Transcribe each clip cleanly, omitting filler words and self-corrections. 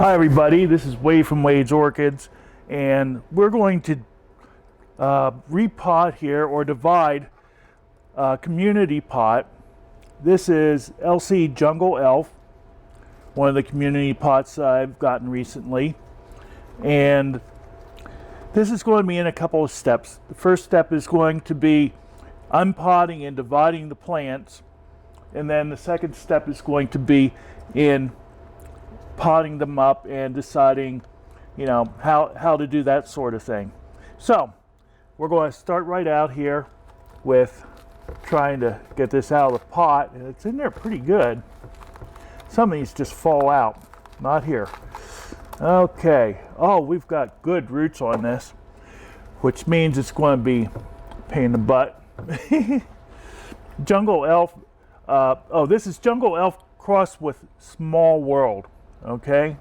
Hi everybody, this is Wade from Wade's Orchids, and we're going to repot here or divide a community pot. This is LC Jungle Elf, one of the community pots I've gotten recently, and this is going to be in a couple of steps. The first step is going to be unpotting and dividing the plants, and then the second step is going to be in potting them up and deciding, how to do that sort of thing. So we're going to start right out here with trying to get this out of the pot, and it's in there pretty good. Some of these just fall out. Not here. Okay. Oh, we've got good roots on this, which means it's going to be a pain in the butt. Jungle Elf. This is Jungle Elf crossed with Small World. Okay.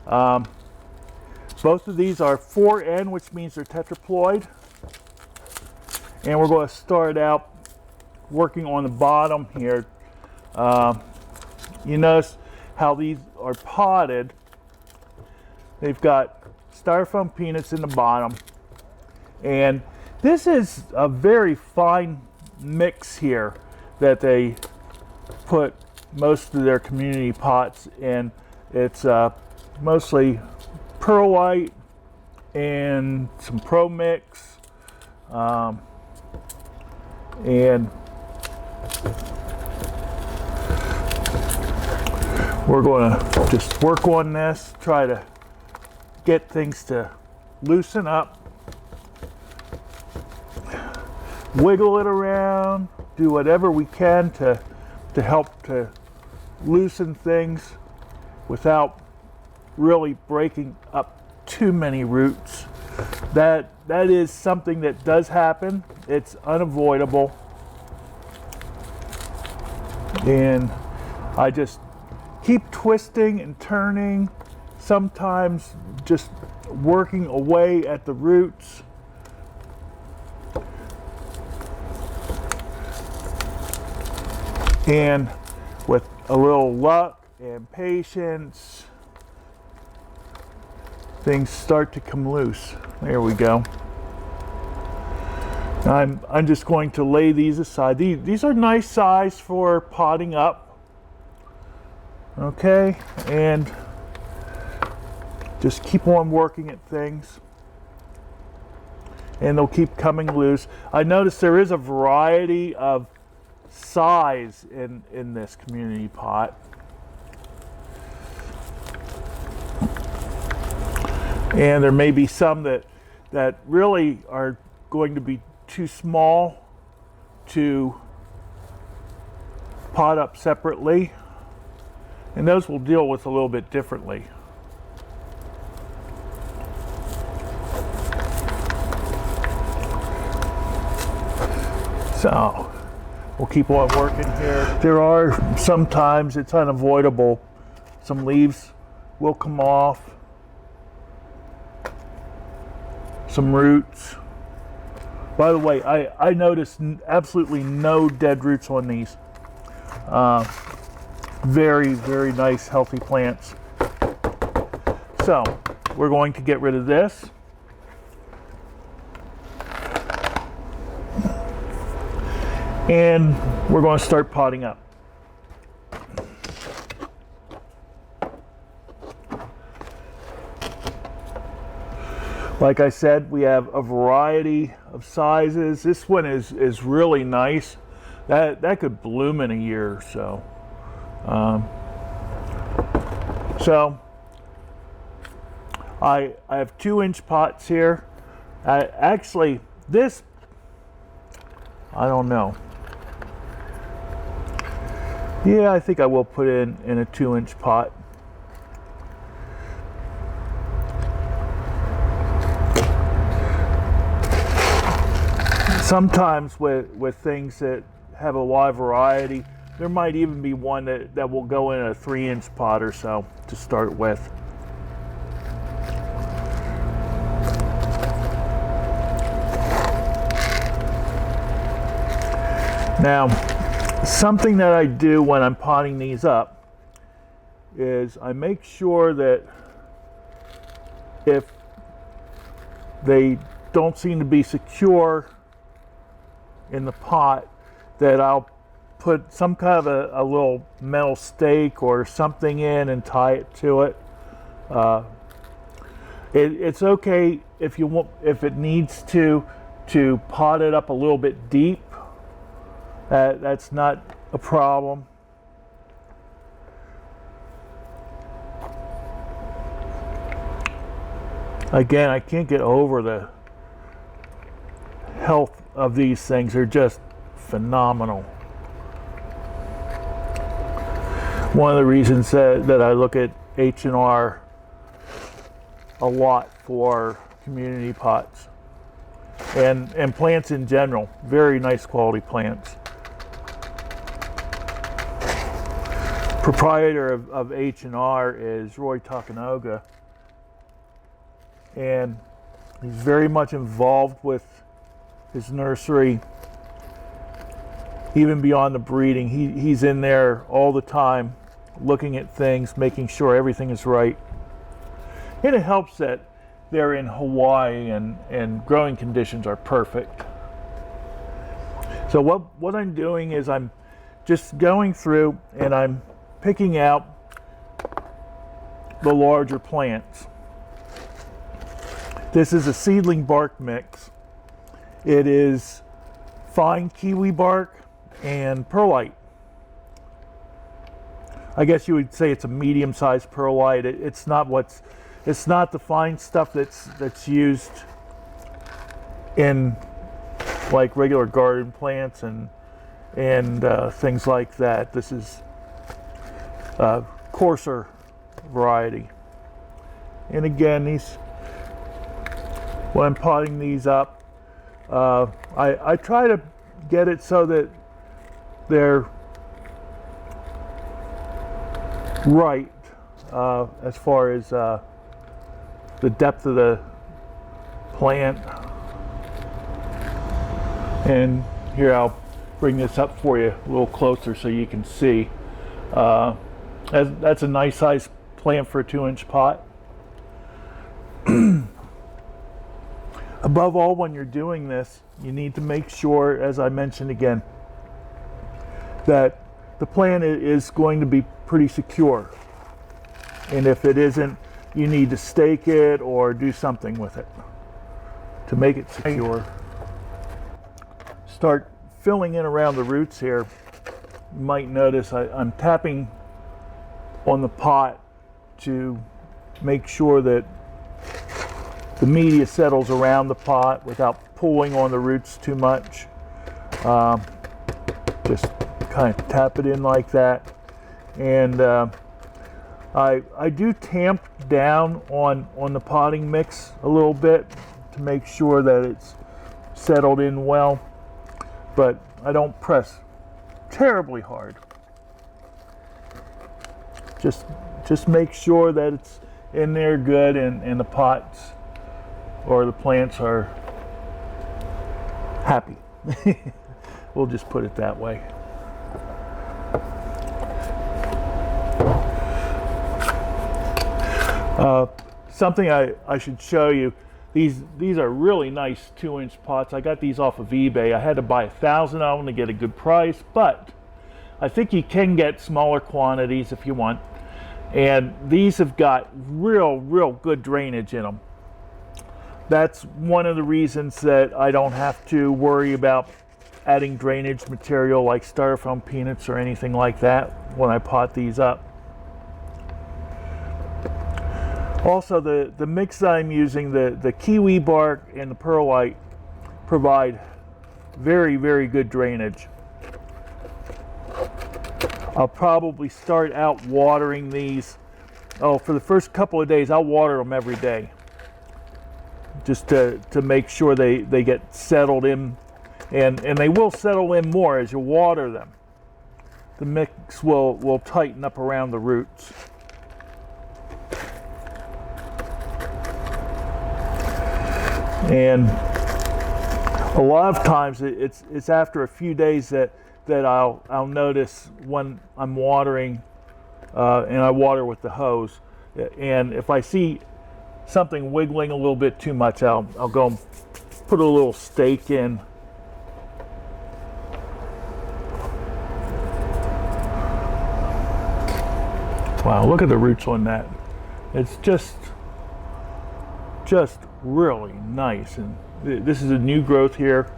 Both of these are 4N, which means they're tetraploid. And we're going to start out working on the bottom here. You notice how these are potted. They've got styrofoam peanuts in the bottom. And this is a very fine mix here that they put most of their community pots in. It's mostly perlite and some pro mix, and we're going to just work on this, try to get things to loosen up, wiggle it around, do whatever we can to help to loosen things without really breaking up too many roots. That is something that does happen. It's unavoidable. And I just keep twisting and turning, sometimes just working away at the roots. And with a little luck and patience, things start to come loose. There we go. I'm just going to lay these aside. These are nice size for potting up. Okay, and just keep on working at things, and they'll keep coming loose. I notice there is a variety of size in this community pot. And there may be some that really are going to be too small to pot up separately, and those we'll deal with a little bit differently. So we'll keep on working here. There are sometimes, it's unavoidable, some leaves will come off, some roots. By the way, I noticed absolutely no dead roots on these. Very, very nice, healthy plants. So we're going to get rid of this. And we're going to start potting up. Like I said, we have a variety of sizes. This one is really nice. That could bloom in a year or so. So I have 2-inch pots here. Actually, this, I don't know. Yeah, I think I will put in a 2-inch pot. Sometimes with things that have a wide variety, there might even be one that will go in a 3-inch pot or so to start with. Now, something that I do when I'm potting these up is I make sure that if they don't seem to be secure in the pot, that I'll put some kind of a little metal stake or something in and tie it to it. It's okay if you want, if it needs to pot it up a little bit deep. That's not a problem. Again, I can't get over the health of these things. They're just phenomenal. One of the reasons that I look at H&R a lot for community pots and plants in general. Very nice quality plants. Proprietor of H&R is Roy Takanoga, and he's very much involved with his nursery, even beyond the breeding. He's in there all the time looking at things, making sure everything is right. And it helps that they're in Hawaii and growing conditions are perfect. So what I'm doing is I'm just going through and I'm picking out the larger plants. This is a seedling bark mix. It is fine kiwi bark and perlite. I guess you would say it's a medium-sized perlite. It's not the fine stuff that's used in like regular garden plants and things like that. This is a coarser variety. And again, when I'm potting these up, I try to get it so that they're right as far as the depth of the plant. And here, I'll bring this up for you a little closer so you can see. That's a nice size plant for a 2-inch pot. Above all, when you're doing this, you need to make sure, as I mentioned again, that the plant is going to be pretty secure. And if it isn't, you need to stake it or do something with it to make it secure. Start filling in around the roots here. You might notice I'm tapping on the pot to make sure that the media settles around the pot without pulling on the roots too much. Just kind of tap it in like that. And I do tamp down on the potting mix a little bit to make sure that it's settled in well, but I don't press terribly hard. Just make sure that it's in there good and the pots or the plants are happy. We'll just put it that way. Something I should show you. These are really nice 2-inch pots. I got these off of eBay. I had to buy 1,000 of them to get a good price, but I think you can get smaller quantities if you want. And these have got real good drainage in them. That's one of the reasons that I don't have to worry about adding drainage material like styrofoam peanuts or anything like that when I pot these up. Also, the mix that I'm using, the kiwi bark and the perlite, provide very good drainage. I'll probably start out watering these. For the first couple of days, I'll water them every day, just to make sure they get settled in, and they will settle in more as you water them. The mix will tighten up around the roots. And a lot of times it's after a few days that I'll notice when I'm watering, and I water with the hose. And if I see something wiggling a little bit too much, I'll go and put a little stake in. Wow, look at the roots on that. It's just really nice. And this is a new growth here.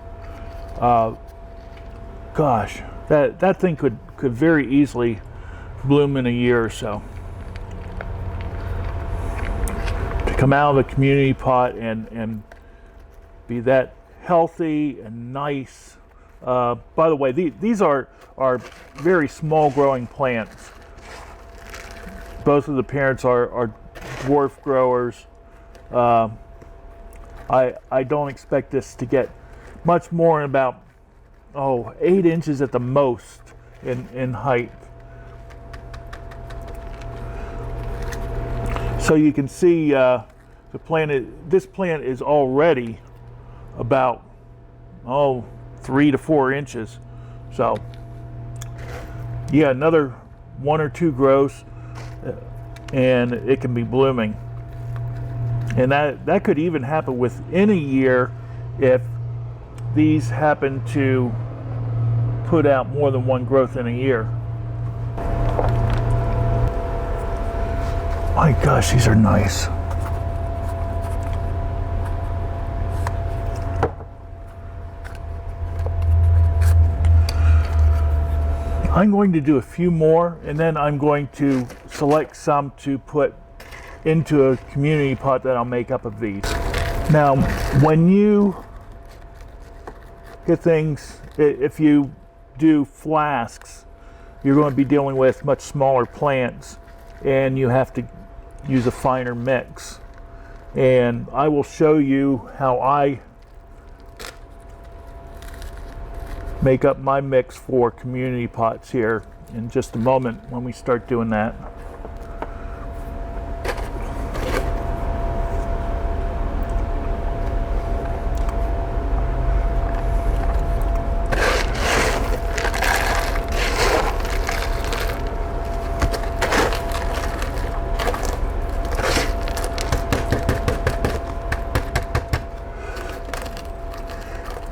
Gosh, that thing could very easily bloom in a year or so. To come out of a community pot and be that healthy and nice. By the way, these are very small growing plants. Both of the parents are dwarf growers. I don't expect this to get much more than about 8 inches at the most in height. So you can see this plant is already about 3 to 4 inches. So yeah, another 1 or 2 growths and it can be blooming. And that could even happen within a year if these happen to put out more than 1 growth in a year. My gosh, these are nice. I'm going to do a few more, and then I'm going to select some to put into a community pot that I'll make up of these. Now, when you get things, if you do flasks, you're going to be dealing with much smaller plants, and you have to use a finer mix. And I will show you how I make up my mix for community pots here in just a moment when we start doing that.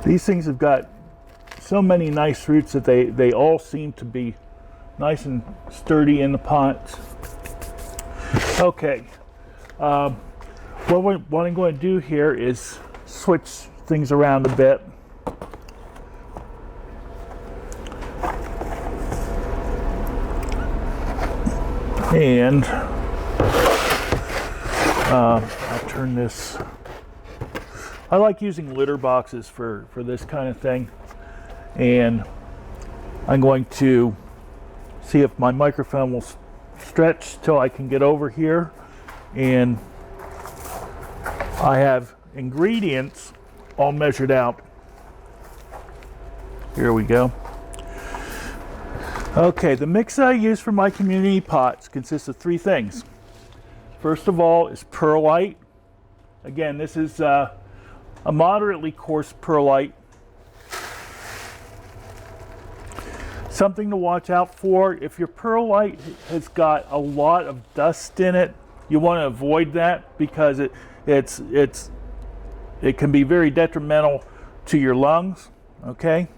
These things have got so many nice roots that they all seem to be nice and sturdy in the pots. Okay, what I'm going to do here is switch things around a bit. And I'll turn this. I like using litter boxes for this kind of thing. And I'm going to see if my microphone will stretch till I can get over here. And I have ingredients all measured out. Here we go. Okay, the mix I use for my community pots consists of 3 things. First of all is perlite. Again, this is a moderately coarse perlite. Something to watch out for, if your perlite has got a lot of dust in it, you want to avoid that because it can be very detrimental to your lungs. Okay,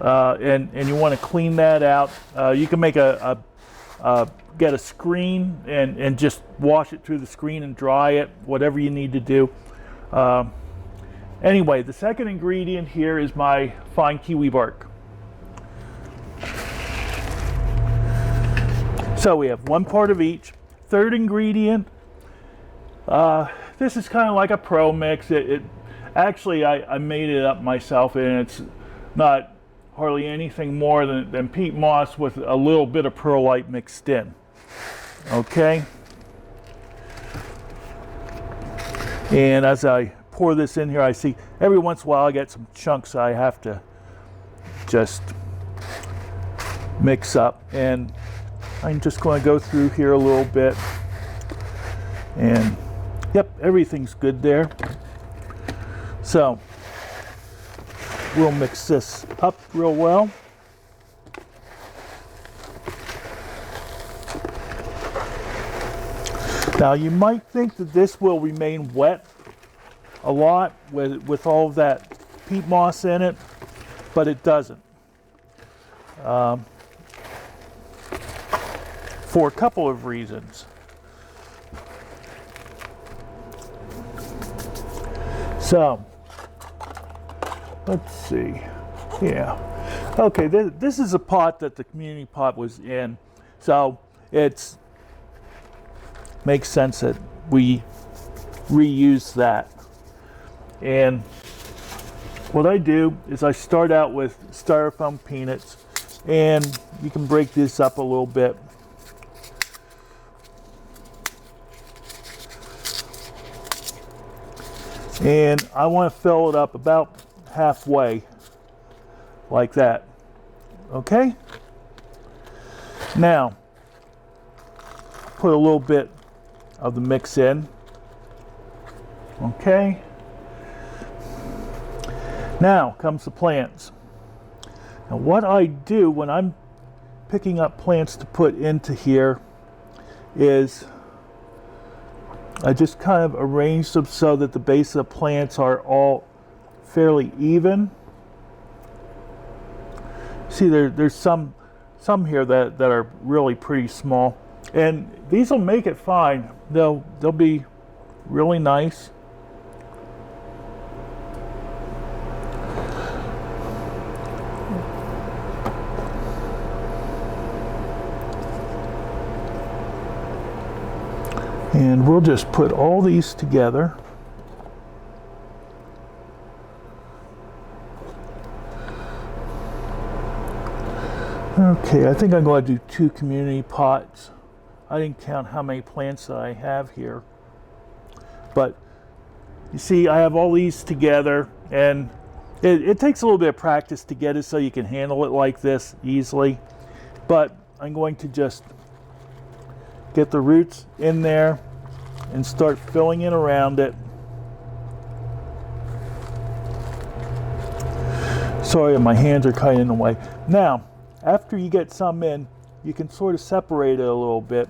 and you want to clean that out. You can make get a screen and just wash it through the screen and dry it, whatever you need to do. Anyway, the second ingredient here is my fine kiwi bark. So we have 1 part of each. Third ingredient, this is kind of like a pro mix. Actually, I made it up myself, and it's not hardly anything more than peat moss with a little bit of perlite mixed in. Okay. And as I pour this in here, I see every once in a while I get some chunks I have to just mix up. And I'm just going to go through here a little bit. And yep, everything's good there. So we'll mix this up real well. Now you might think that this will remain wet a lot with all of that peat moss in it, but it doesn't. For a couple of reasons. So, let's see. Yeah. Okay, this is a pot that the community pot was in. So, it's makes sense that we reuse that. And what I do is I start out with styrofoam peanuts, and you can break this up a little bit. And I want to fill it up about halfway, like that. Okay? Now, put a little bit of the mix in. Okay? Now comes the plants. Now what I do when I'm picking up plants to put into here is I just kind of arrange them so that the base of the plants are all fairly even. See, there's some here that are really pretty small, and these will make it fine. They'll be really nice. And we'll just put all these together. Okay, I think I'm going to do 2 community pots. I didn't count how many plants that I have here. But you see, I have all these together, and it takes a little bit of practice to get it so you can handle it like this easily. But I'm going to just get the roots in there and start filling in around it. Sorry, my hands are kind of in the way. Now, after you get some in, you can sort of separate it a little bit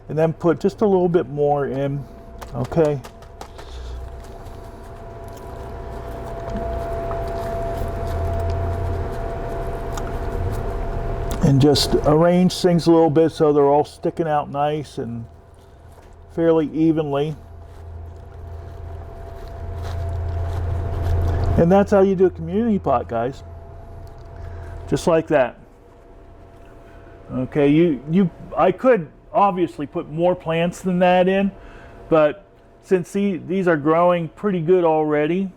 and then put just a little bit more in, okay? And just arrange things a little bit so they're all sticking out nice and fairly evenly. And that's how you do a community pot, guys. Just like that. Okay, I could obviously put more plants than that in, but since these are growing pretty good already,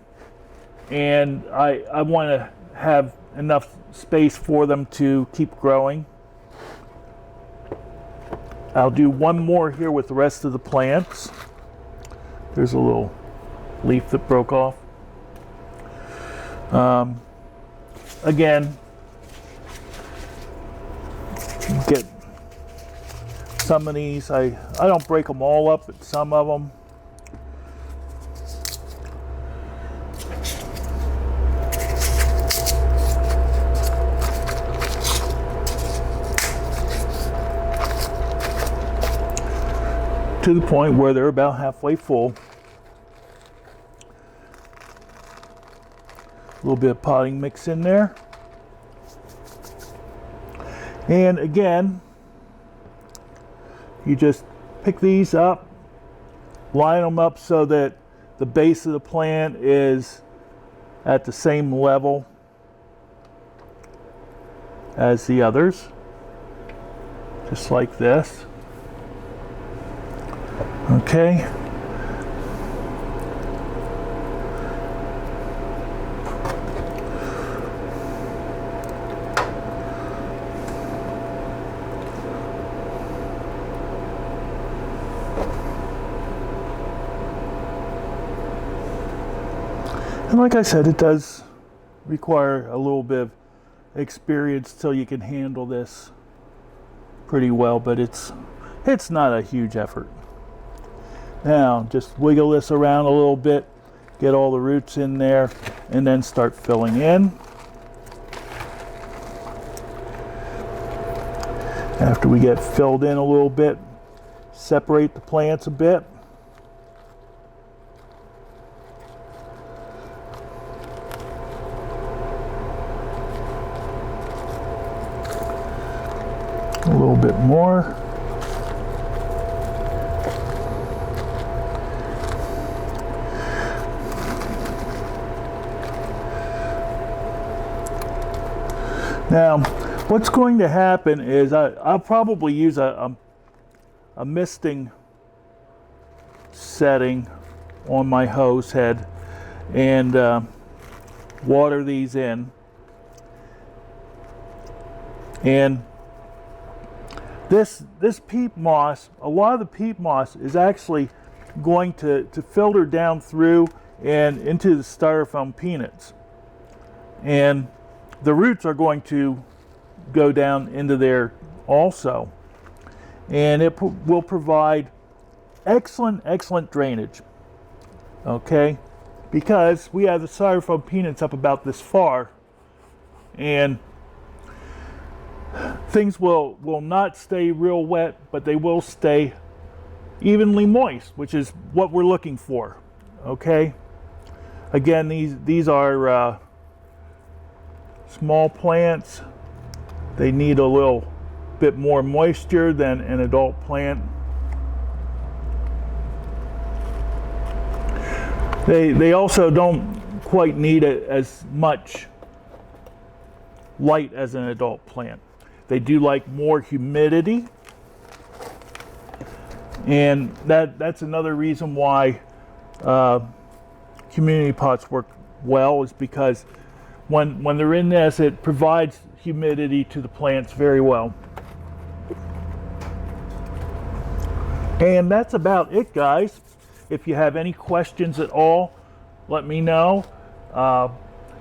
and I want to have enough space for them to keep growing, I'll do one more here with the rest of the plants. There's a little leaf that broke off. Again, get some of these. I don't break them all up, but some of them. To the point where they're about halfway full. A little bit of potting mix in there. And again, you just pick these up, line them up so that the base of the plant is at the same level as the others, just like this. Okay. And like I said, it does require a little bit of experience till you can handle this pretty well, but it's not a huge effort. Now, just wiggle this around a little bit, get all the roots in there, and then start filling in. After we get filled in a little bit, separate the plants a bit. A little bit more. Now, what's going to happen is I'll probably use a misting setting on my hose head and water these in. And this peat moss, a lot of the peat moss is actually going to filter down through and into the styrofoam peanuts. And the roots are going to go down into there also. And it will provide excellent drainage. Okay? Because we have the styrofoam peanuts up about this far. And things will not stay real wet, but they will stay evenly moist, which is what we're looking for. Okay? Again, these are small plants. They need a little bit more moisture than an adult plant. They also don't quite need as much light as an adult plant. They do like more humidity, and that's another reason why community pots work well, is because when they're in this, it provides humidity to the plants very well. And that's about it, guys. If you have any questions at all, let me know.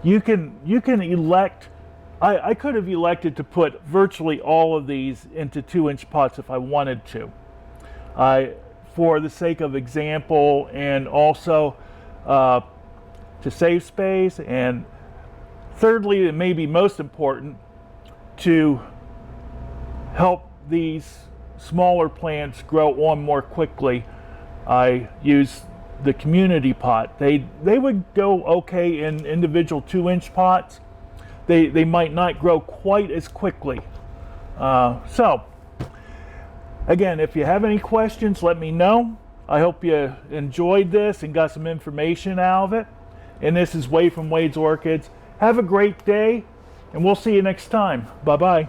You can elect. I could have elected to put virtually all of these into 2-inch pots if I wanted to. For the sake of example, and also to save space, and thirdly, and maybe most important, to help these smaller plants grow on more quickly, I use the community pot. They would go okay in individual 2-inch pots. They might not grow quite as quickly. So, again, if you have any questions, let me know. I hope you enjoyed this and got some information out of it. And this is Wade from Wade's Orchids. Have a great day, and we'll see you next time. Bye-bye.